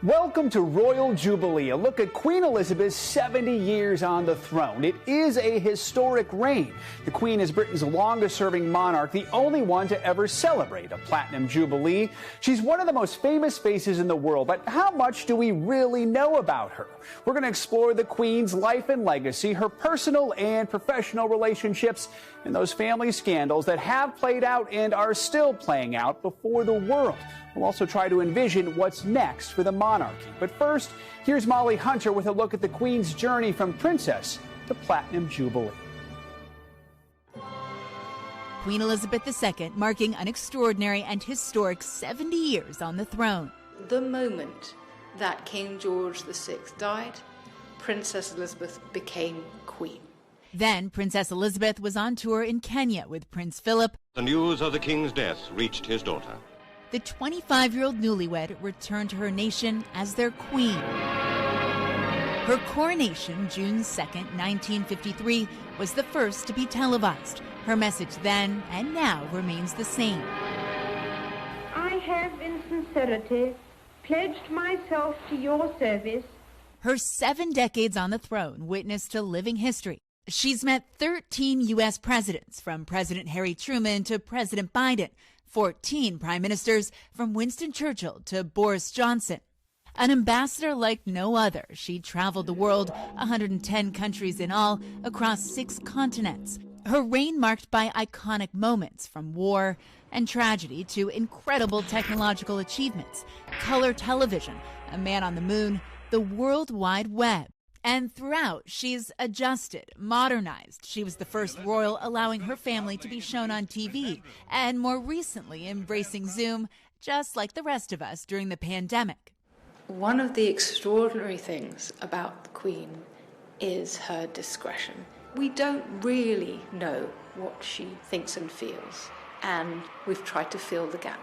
Welcome to Royal Jubilee, a look at Queen Elizabeth's 70 years on the throne. It is a historic reign. The Queen is Britain's longest-serving monarch, the only one to ever celebrate a platinum jubilee. She's one of the most famous faces in the world, but how much do we really know about her? We're going to explore the Queen's life and legacy, her personal and professional relationships, and those family scandals that have played out and are still playing out before the world. We'll also try to envision what's next for the monarchy. But first, here's Molly Hunter with a look at the Queen's journey from princess to platinum jubilee. Queen Elizabeth II marking an extraordinary and historic 70 years on the throne. The moment that King George VI died, Princess Elizabeth became queen. Then Princess Elizabeth was on tour in Kenya with Prince Philip. The news of the king's death reached his daughter. The 25-year-old newlywed returned to her nation as their queen. Her coronation, June 2nd, 1953, was the first to be televised. Her message then and now remains the same. I have in sincerity pledged myself to your service. Her 7 decades on the throne witnessed a living history. She's met 13 U.S. presidents, from President Harry Truman to President Biden, 14 prime ministers, from Winston Churchill to Boris Johnson. An ambassador like no other, she traveled the world, 110 countries in all, across 6 continents. Her reign marked by iconic moments, from war and tragedy to incredible technological achievements, color television, a man on the moon, the World Wide Web. And throughout, she's adjusted, modernized. She was the first royal allowing her family to be shown on TV, and more recently embracing Zoom, just like the rest of us during the pandemic. One of the extraordinary things about the Queen is her discretion. We don't really know what she thinks and feels, and we've tried to fill the gap.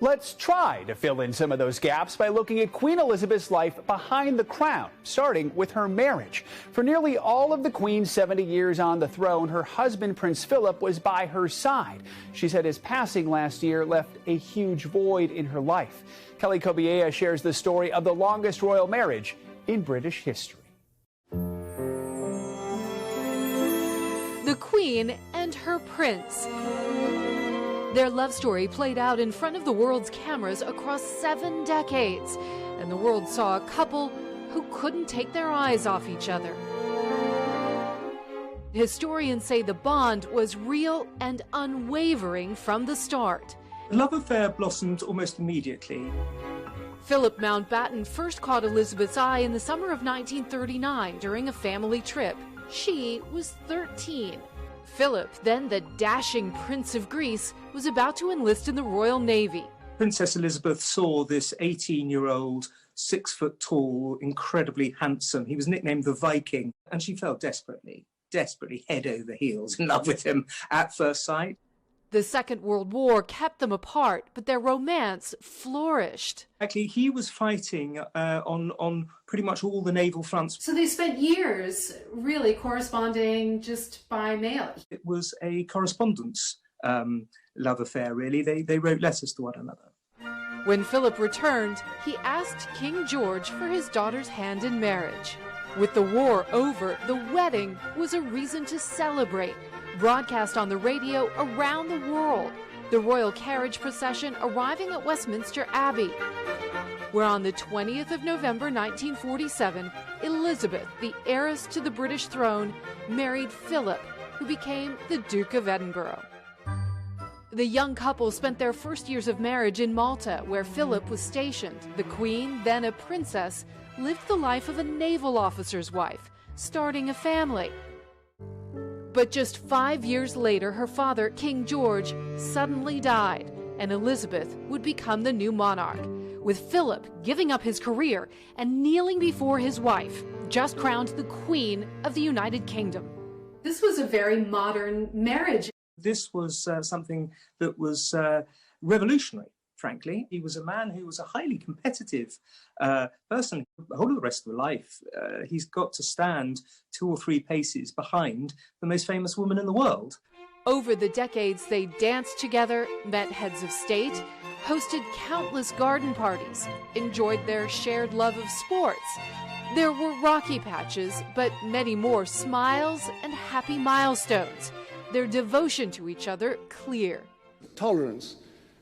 Let's try to fill in some of those gaps by looking at Queen Elizabeth's life behind the crown, starting with her marriage. For nearly all of the Queen's 70 years on the throne, her husband, Prince Philip, was by her side. She said his passing last year left a huge void in her life. Kelly Kobiea shares the story of the longest royal marriage in British history. The Queen and her prince. Their love story played out in front of the world's cameras across 7 decades, and the world saw a couple who couldn't take their eyes off each other. Historians say the bond was real and unwavering from the start. The love affair blossomed almost immediately. Philip Mountbatten first caught Elizabeth's eye in the summer of 1939 during a family trip. She was 13. Philip, then the dashing Prince of Greece, was about to enlist in the Royal Navy. Princess Elizabeth saw this 18-year-old, 6-foot-tall, incredibly handsome. He was nicknamed the Viking, and she fell desperately head over heels in love with him at first sight. The Second World War kept them apart, but their romance flourished. Actually, he was fighting on pretty much all the naval fronts. So they spent years really corresponding just by mail. It was a correspondence love affair, really. They wrote letters to one another. When Philip returned, he asked King George for his daughter's hand in marriage. With the war over, the wedding was a reason to celebrate. Broadcast on the radio around the world, the royal carriage procession arriving at Westminster Abbey, where on the 20th of November 1947, Elizabeth, the heiress to the British throne, married Philip, who became the Duke of Edinburgh. The young couple spent their first years of marriage in Malta, where Philip was stationed. The Queen, then a princess, lived the life of a naval officer's wife, starting a family. But just 5 years later, her father, King George, suddenly died, and Elizabeth would become the new monarch, with Philip giving up his career and kneeling before his wife, just crowned the Queen of the United Kingdom. This was a very modern marriage. This was something that was revolutionary, frankly. He was a man who was a highly competitive person. The whole of the rest of life, he's got to stand 2 or 3 paces behind the most famous woman in the world. Over the decades, they danced together, met heads of state, hosted countless garden parties, enjoyed their shared love of sports. There were rocky patches, but many more smiles and happy milestones. Their devotion to each other clear. Tolerance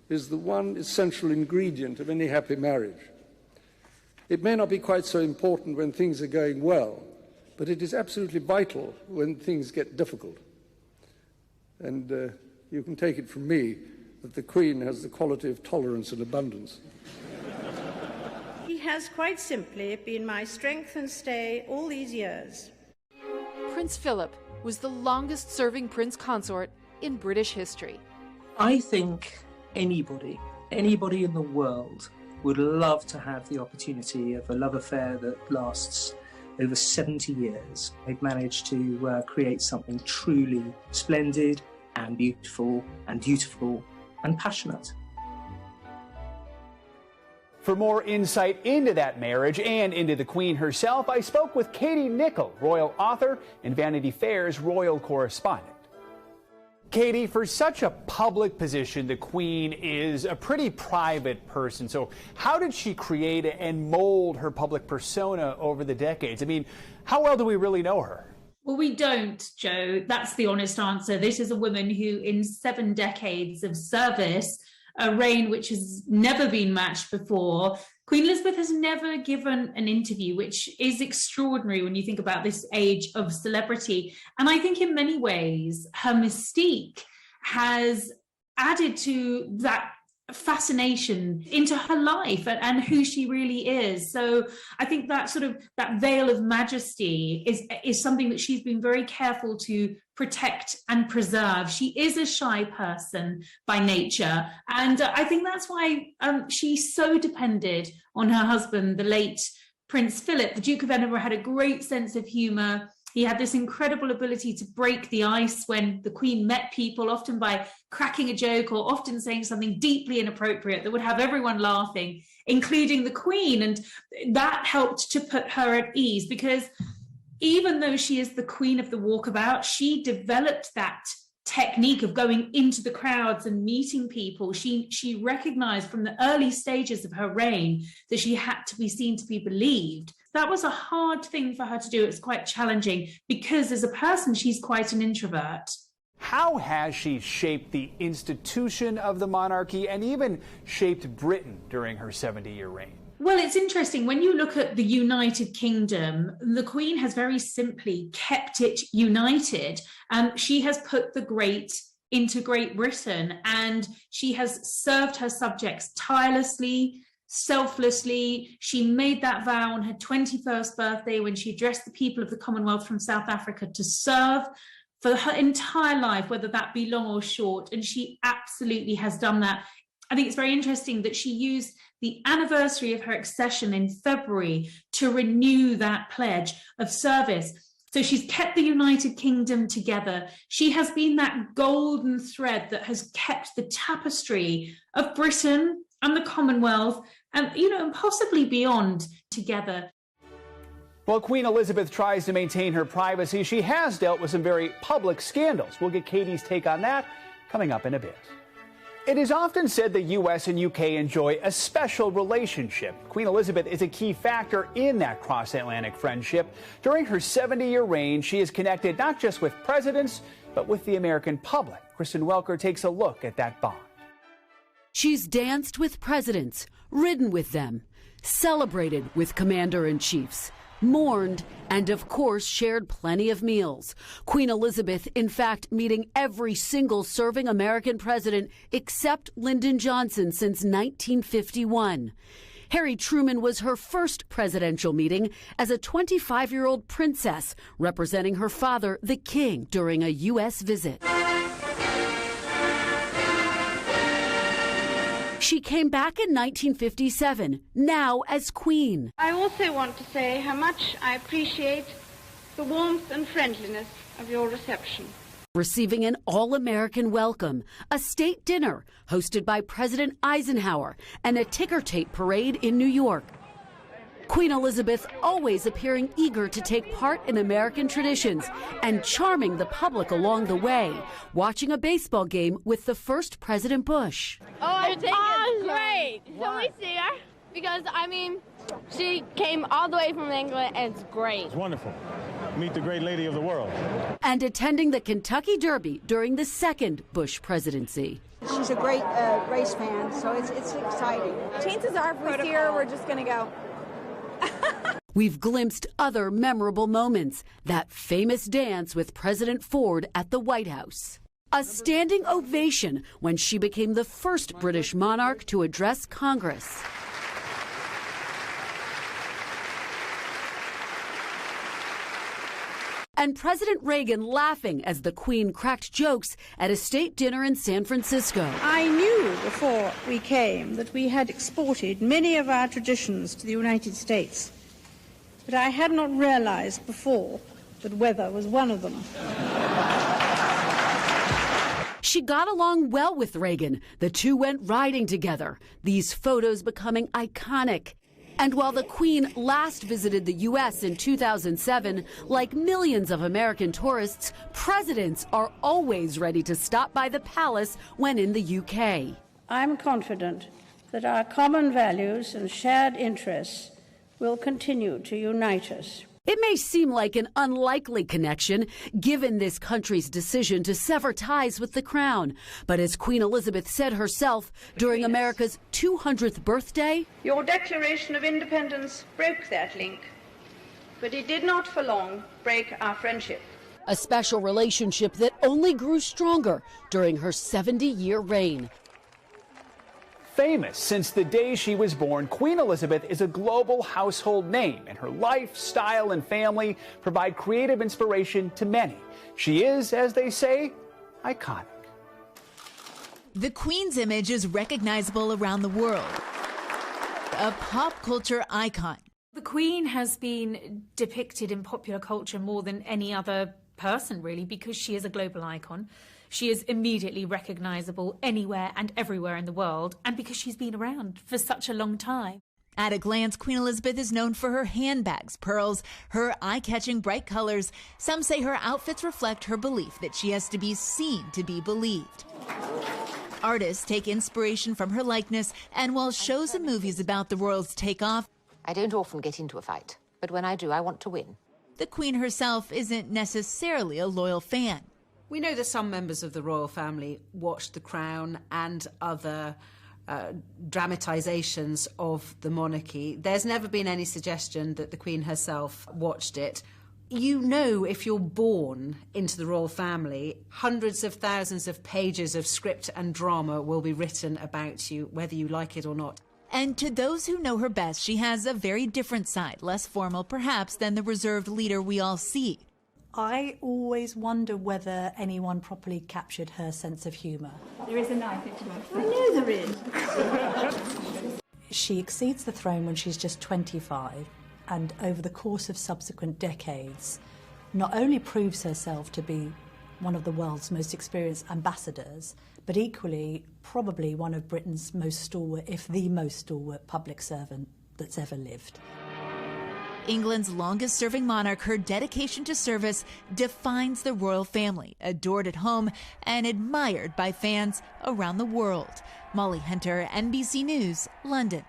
is the one essential ingredient of any happy marriage. It may not be quite so important when things are going well, but it is absolutely vital when things get difficult. And you can take it from me that the Queen has the quality of tolerance and abundance. He has quite simply been my strength and stay all these years. Prince Philip was the longest-serving prince consort in British history. I think anybody in the world would love to have the opportunity of a love affair that lasts over 70 years. They've managed to create something truly splendid and beautiful and passionate. For more insight into that marriage and into the Queen herself, I spoke with Katie Nicholl, royal author and Vanity Fair's royal correspondent. Katie, for such a public position, the Queen is a pretty private person. So how did she create and mold her public persona over the decades? I mean, how well do we really know her? Well, we don't, Joe. That's the honest answer. This is a woman who, in 7 decades of service, a reign which has never been matched before, Queen Elizabeth has never given an interview, which is extraordinary when you think about this age of celebrity. And I think in many ways, her mystique has added to that fascination into her life and who she really is. So I think that that veil of majesty is something that she's been very careful to protect and preserve. She is a shy person by nature, and I think that's why she's so depended on her husband, the late Prince Philip. The Duke of Edinburgh had a great sense of humour. He had this incredible ability to break the ice when the Queen met people, often by cracking a joke or often saying something deeply inappropriate that would have everyone laughing, including the Queen. And that helped to put her at ease, because even though she is the Queen of the walkabout, she developed that technique of going into the crowds and meeting people. She recognized from the early stages of her reign that she had to be seen to be believed. That was a hard thing for her to do. It's quite challenging because as a person, she's quite an introvert. How has she shaped the institution of the monarchy and even shaped Britain during her 70-year reign? Well, it's interesting. When you look at the United Kingdom, the Queen has very simply kept it united. She has put the great into Great Britain, and she has served her subjects tirelessly, selflessly. She made that vow on her 21st birthday when she addressed the people of the Commonwealth from South Africa to serve for her entire life, whether that be long or short. And she absolutely has done that. I think it's very interesting that she used the anniversary of her accession in February to renew that pledge of service. So she's kept the United Kingdom together. She has been that golden thread that has kept the tapestry of Britain and the Commonwealth and, and possibly beyond together. While Queen Elizabeth tries to maintain her privacy, she has dealt with some very public scandals. We'll get Katie's take on that coming up in a bit. It is often said the U.S. and UK enjoy a special relationship. Queen Elizabeth is a key factor in that cross-Atlantic friendship. During her 70-year reign, she is connected not just with presidents, but with the American public. Kristen Welker takes a look at that bond. She's danced with presidents, ridden with them, celebrated with commander-in-chiefs, mourned, and of course shared plenty of meals. Queen Elizabeth, in fact, meeting every single serving American president except Lyndon Johnson since 1951. Harry Truman was her first presidential meeting as a 25-year-old princess representing her father, the king, during a U.S. visit. She came back in 1957, now as Queen. I also want to say how much I appreciate the warmth and friendliness of your reception. Receiving an all-American welcome, a state dinner hosted by President Eisenhower, and a ticker tape parade in New York. Queen Elizabeth always appearing eager to take part in American traditions and charming the public along the way, watching a baseball game with the first President Bush. Oh, I think it's great. Can we see her? Because, I mean, she came all the way from England, and it's great. It's wonderful. Meet the great lady of the world. And attending the Kentucky Derby during the second Bush presidency. She's a great race fan, so it's exciting. Chances are if we see her, we're just going to go. We've glimpsed other memorable moments. That famous dance with President Ford at the White House. A standing ovation when she became the first British monarch to address Congress. And President Reagan laughing as the Queen cracked jokes at a state dinner in San Francisco. I knew before we came that we had exported many of our traditions to the United States, but I had not realized before that weather was one of them. She got along well with Reagan. The two went riding together, these photos becoming iconic. And while the Queen last visited the U.S. in 2007, like millions of American tourists, presidents are always ready to stop by the palace when in the U.K. I'm confident that our common values and shared interests will continue to unite us. It may seem like an unlikely connection, given this country's decision to sever ties with the crown. But as Queen Elizabeth said herself during America's 200th birthday, Your Declaration of Independence broke that link, but it did not for long break our friendship. a special relationship that only grew stronger during her 70-year reign. Famous since the day she was born, Queen Elizabeth is a global household name, and her life, style, and family provide creative inspiration to many. She is, as they say, iconic. The Queen's image is recognizable around the world. A pop culture icon. The Queen has been depicted in popular culture more than any other person, really, because she is a global icon. She is immediately recognizable anywhere and everywhere in the world, and because she's been around for such a long time. At a glance, Queen Elizabeth is known for her handbags, pearls, her eye-catching bright colors. Some say her outfits reflect her belief that she has to be seen to be believed. Artists take inspiration from her likeness, and while shows and movies about the royals take off, I don't often get into a fight, but when I do, I want to win. The Queen herself isn't necessarily a loyal fan. We know that some members of the royal family watched The Crown and other dramatisations of the monarchy. There's never been any suggestion that the Queen herself watched it. You know, if you're born into the royal family, hundreds of thousands of pages of script and drama will be written about you, whether you like it or not. And to those who know her best, she has a very different side, less formal perhaps than the reserved leader we all see. I always wonder whether anyone properly captured her sense of humour. There is a knife into my face. I know there is. She exceeds the throne when she's just 25, and over the course of subsequent decades, not only proves herself to be one of the world's most experienced ambassadors, but equally probably one of Britain's most stalwart, if the most stalwart, public servant that's ever lived. England's longest-serving monarch, her dedication to service defines the royal family, adored at home and admired by fans around the world. Molly Hunter, NBC News, London.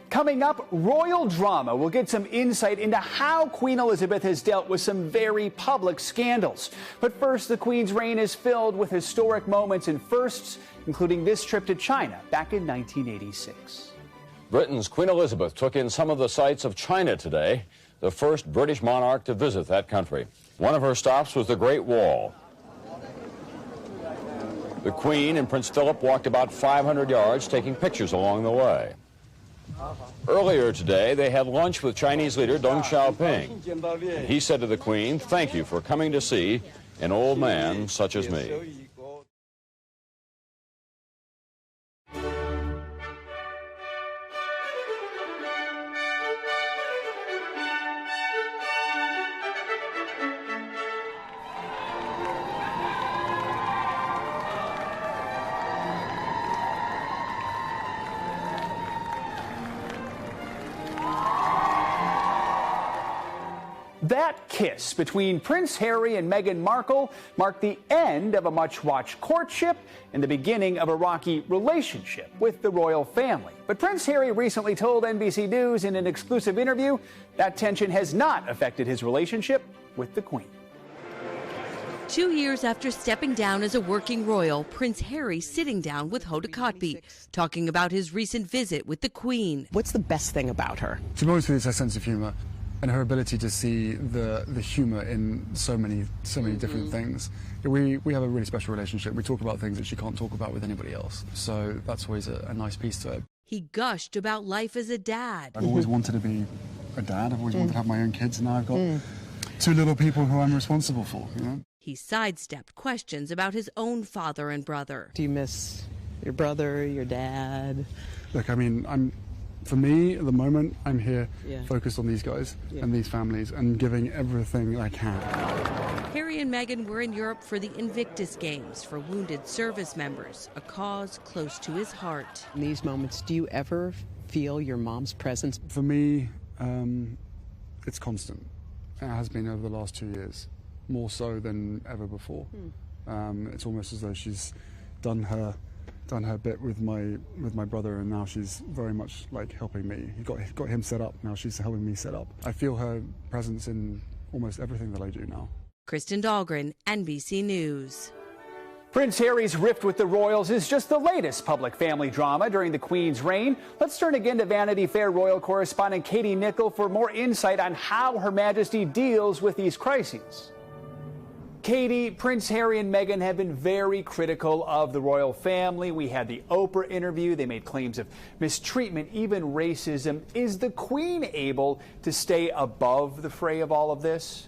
Coming up, royal drama. We'll get some insight into how Queen Elizabeth has dealt with some very public scandals. But first, the Queen's reign is filled with historic moments and firsts, including this trip to China back in 1986. Britain's Queen Elizabeth took in some of the sights of China today, the first British monarch to visit that country. One of her stops was the Great Wall. The Queen and Prince Philip walked about 500 yards, taking pictures along the way. Earlier today, they had lunch with Chinese leader Deng Xiaoping. He said to the Queen, "Thank you for coming to see an old man such as me." That kiss between Prince Harry and Meghan Markle marked the end of a much-watched courtship and the beginning of a rocky relationship with the royal family. But Prince Harry recently told NBC News in an exclusive interview that tension has not affected his relationship with the Queen. 2 years after stepping down as a working royal, Prince Harry sitting down with Hoda Kotb, talking about his recent visit with the Queen. What's the best thing about her? To be honest with you, it's her sense of humour and her ability to see the humour in so many different things. We have a really special relationship. We talk about things that she can't talk about with anybody else. So that's always a nice piece to it. He gushed about life as a dad. I've always wanted to be a dad. I've always wanted to have my own kids, and now I've got two little people who I'm responsible for, you know? He sidestepped questions about his own father and brother. Do you miss your brother, your dad? Look, I mean, for me, at the moment, I'm here focused on these guys and these families and giving everything I can. Harry and Meghan were in Europe for the Invictus Games for wounded service members, a cause close to his heart. In these moments, do you ever feel your mom's presence? For me, it's constant. It has been over the last 2 years. More so than ever before. It's almost as though she's done her bit with my brother, and now she's very much like helping me. Got him set up. Now she's helping me set up. I feel her presence in almost everything that I do now. Kristen Dahlgren, NBC News. Prince Harry's rift with the royals is just the latest public family drama during the Queen's reign. Let's turn again to Vanity Fair royal correspondent Katie Nicholl for more insight on how Her Majesty deals with these crises. Katie, Prince Harry and Meghan have been very critical of the royal family. We had the Oprah interview. They made claims of mistreatment, even racism. Is the Queen able to stay above the fray of all of this?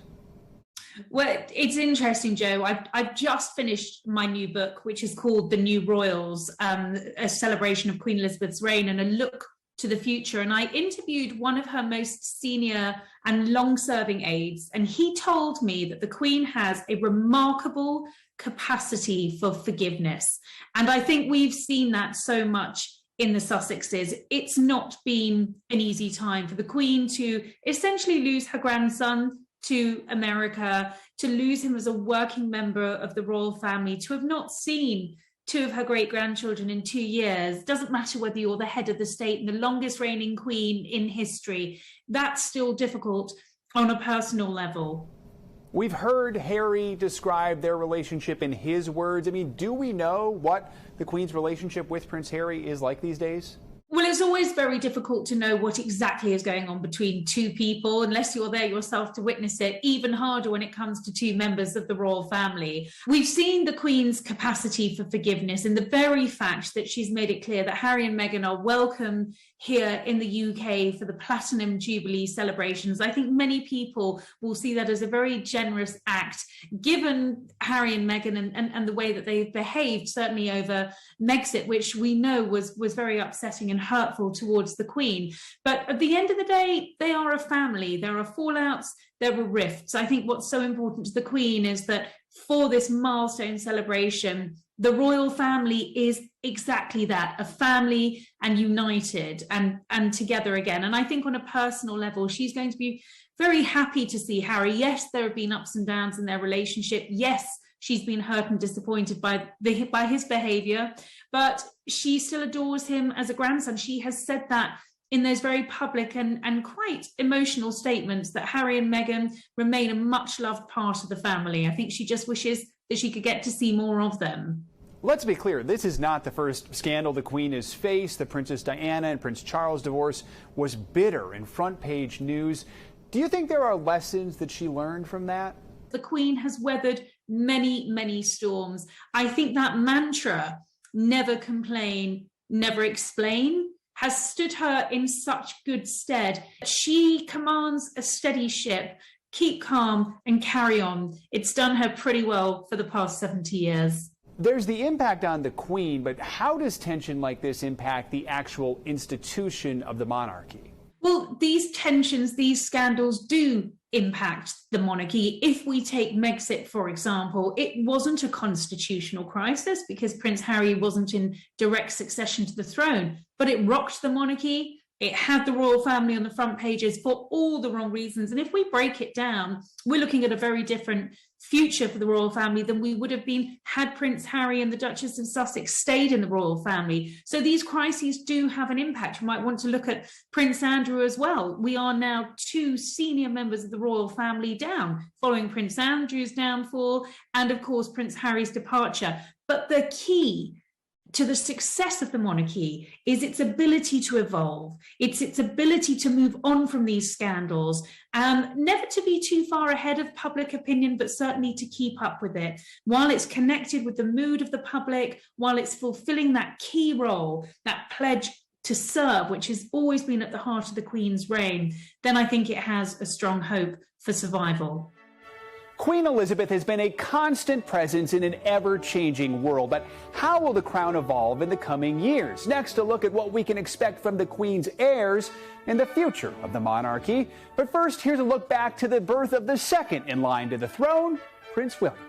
Well, it's interesting, Joe. I've just finished my new book, which is called The New Royals, a celebration of Queen Elizabeth's reign and a look to the future. And I interviewed one of her most senior and long-serving aides, and he told me that the Queen has a remarkable capacity for forgiveness. And I think we've seen that so much in the Sussexes. It's not been an easy time for the Queen to essentially lose her grandson to America, to lose him as a working member of the royal family, to have not seen two of her great-grandchildren in 2 years. Doesn't matter whether you're the head of the state and the longest reigning queen in history. That's still difficult on a personal level. We've heard Harry describe their relationship in his words. I mean, do we know what the Queen's relationship with Prince Harry is like these days? Well, it's always very difficult to know what exactly is going on between two people unless you're there yourself to witness it. Even harder when it comes to two members of the royal family. We've seen the Queen's capacity for forgiveness in the very fact that she's made it clear that Harry and Meghan are welcome here in the UK for the Platinum Jubilee celebrations. I think many people will see that as a very generous act, given Harry and Meghan and the way that they've behaved, certainly over Megxit, which we know was very upsetting and hurtful towards the Queen. But at the end of the day, they are a family. There are fallouts, there are rifts. I think what's so important to the Queen is that for this milestone celebration, the royal family is exactly that, a family and united and together again. And I think on a personal level, she's going to be very happy to see Harry. Yes, there have been ups and downs in their relationship. Yes, she's been hurt and disappointed by his behaviour, but she still adores him as a grandson. She has said that in those very public and quite emotional statements that Harry and Meghan remain a much-loved part of the family. I think she just wishes that she could get to see more of them. Let's be clear, this is not the first scandal the Queen has faced. The Princess Diana and Prince Charles divorce was bitter in front-page news. Do you think there are lessons that she learned from that? The Queen has weathered many, many storms. I think that mantra, never complain, never explain, has stood her in such good stead. She commands a steady ship, keep calm and carry on. It's done her pretty well for the past 70 years. There's the impact on the Queen, but how does tension like this impact the actual institution of the monarchy? Well, these tensions, these scandals do impact the monarchy. If we take Megxit, for example, it wasn't a constitutional crisis because Prince Harry wasn't in direct succession to the throne, but it rocked the monarchy It had the royal family on the front pages for all the wrong reasons. And if we break it down, we're looking at a very different future for the royal family than we would have been had Prince Harry and the Duchess of Sussex stayed in the royal family. So these crises do have an impact. We might want to look at Prince Andrew as well. We are now 2 senior members of the royal family down, following Prince Andrew's downfall and, of course, Prince Harry's departure. But the key to the success of the monarchy is its ability to evolve. It's its ability to move on from these scandals, never to be too far ahead of public opinion, but certainly to keep up with it. While it's connected with the mood of the public, while it's fulfilling that key role, that pledge to serve, which has always been at the heart of the Queen's reign, then I think it has a strong hope for survival. Queen Elizabeth has been a constant presence in an ever-changing world, but how will the crown evolve in the coming years? Next, a look at what we can expect from the Queen's heirs and the future of the monarchy. But first, here's a look back to the birth of the second in line to the throne, Prince William.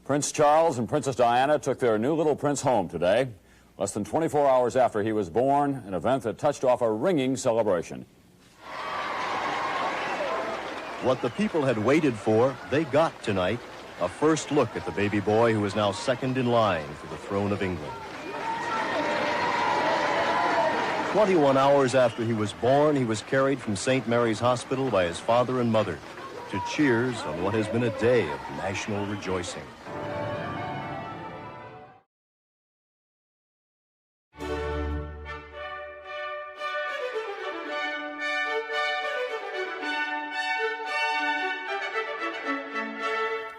Prince Charles and Princess Diana took their new little prince home today, less than 24 hours after he was born, an event that touched off a ringing celebration. What the people had waited for, they got tonight. A first look at the baby boy who is now second in line for the throne of England. 21 hours after he was born, he was carried from St. Mary's Hospital by his father and mother to cheers on what has been a day of national rejoicing.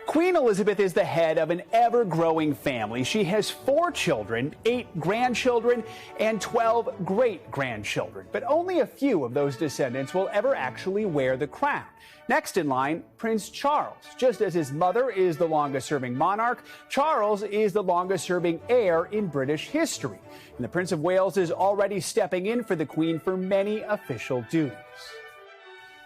Queen Elizabeth is the head of an ever-growing family. She has 4 children, 8 grandchildren, and 12 great-grandchildren. But only a few of those descendants will ever actually wear the crown. Next in line, Prince Charles. Just as his mother is the longest-serving monarch, Charles is the longest-serving heir in British history. And the Prince of Wales is already stepping in for the Queen for many official duties.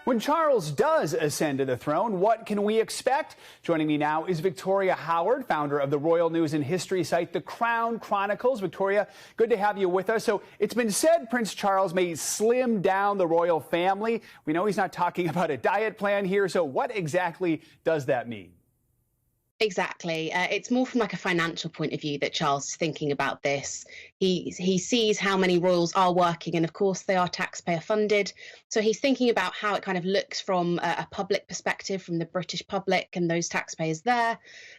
When Charles does ascend to the throne, what can we expect? Joining me now is Victoria Howard, founder of the royal news and history site The Crown Chronicles. Victoria, good to have you with us. So it's been said Prince Charles may slim down the royal family. We know he's not talking about a diet plan here. So what exactly does that mean? Exactly. It's more from like a financial point of view that Charles is thinking about this. He sees how many royals are working, and of course they are taxpayer funded. So he's thinking about how it kind of looks from a public perspective, from the British public and those taxpayers there,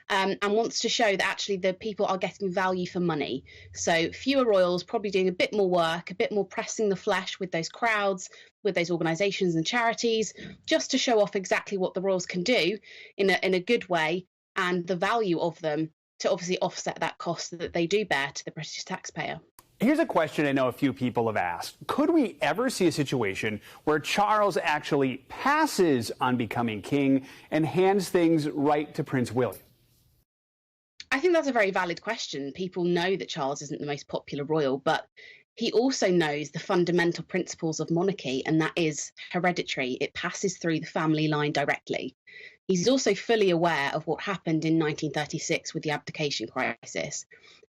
and wants to show that actually the people are getting value for money. So fewer royals, probably doing a bit more work, a bit more pressing the flesh with those crowds, with those organisations and charities, just to show off exactly what the royals can do in a good way, and the value of them to obviously offset that cost that they do bear to the British taxpayer. Here's a question I know a few people have asked. Could we ever see a situation where Charles actually passes on becoming king and hands things right to Prince William? I think that's a very valid question. People know that Charles isn't the most popular royal, but he also knows the fundamental principles of monarchy, and that is hereditary. It passes through the family line directly. He's also fully aware of what happened in 1936 with the abdication crisis.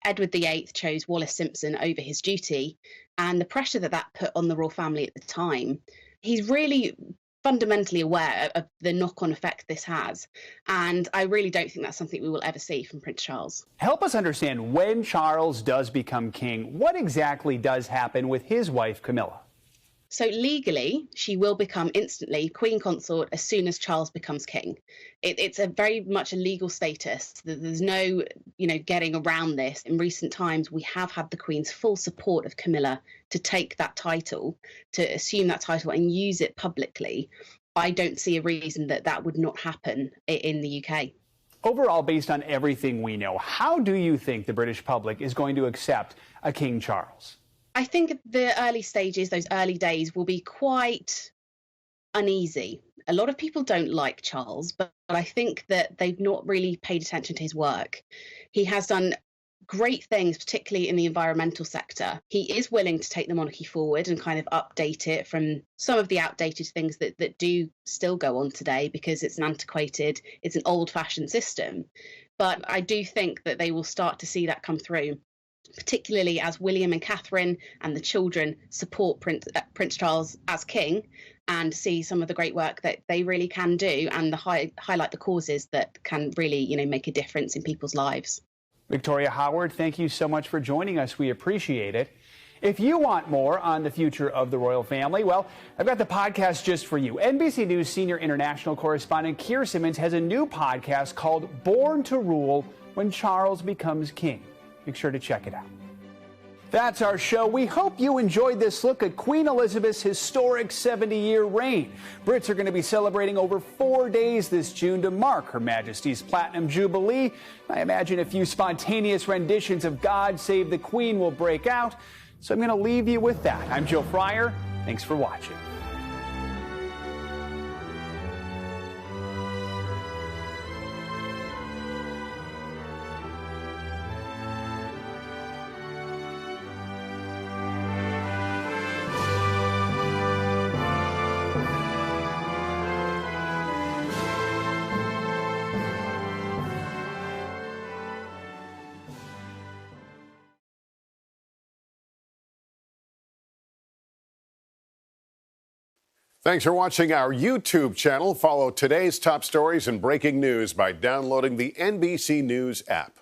Edward VIII chose Wallis Simpson over his duty, and the pressure that put on the royal family at the time. He's really fundamentally aware of the knock-on effect this has, and I really don't think that's something we will ever see from Prince Charles. Help us understand, when Charles does become king, what exactly does happen with his wife, Camilla? So legally, she will become instantly Queen Consort as soon as Charles becomes king. It's a very much a legal status. There's no, getting around this. In recent times, we have had the Queen's full support of Camilla to take that title, to assume that title and use it publicly. I don't see a reason that would not happen in the UK. Overall, based on everything we know, how do you think the British public is going to accept a King Charles? I think the early stages, those early days, will be quite uneasy. A lot of people don't like Charles, but I think that they've not really paid attention to his work. He has done great things, particularly in the environmental sector. He is willing to take the monarchy forward and kind of update it from some of the outdated things that do still go on today, because it's an old-fashioned system. But I do think that they will start to see that come through particularly as William and Catherine and the children support Prince Charles as king and see some of the great work that they really can do and highlight the causes that can really, make a difference in people's lives. Victoria Howard, thank you so much for joining us. We appreciate it. If you want more on the future of the royal family, well, I've got the podcast just for you. NBC News senior international correspondent Keir Simmons has a new podcast called Born to Rule: When Charles Becomes King. Make sure to check it out. That's our show. We hope you enjoyed this look at Queen Elizabeth's historic 70-year reign. Brits are going to be celebrating over 4 days this June to mark Her Majesty's Platinum Jubilee. I imagine a few spontaneous renditions of God Save the Queen will break out. So I'm going to leave you with that. I'm Joe Fryer. Thanks for watching. Thanks for watching our YouTube channel. Follow today's top stories and breaking news by downloading the NBC News app.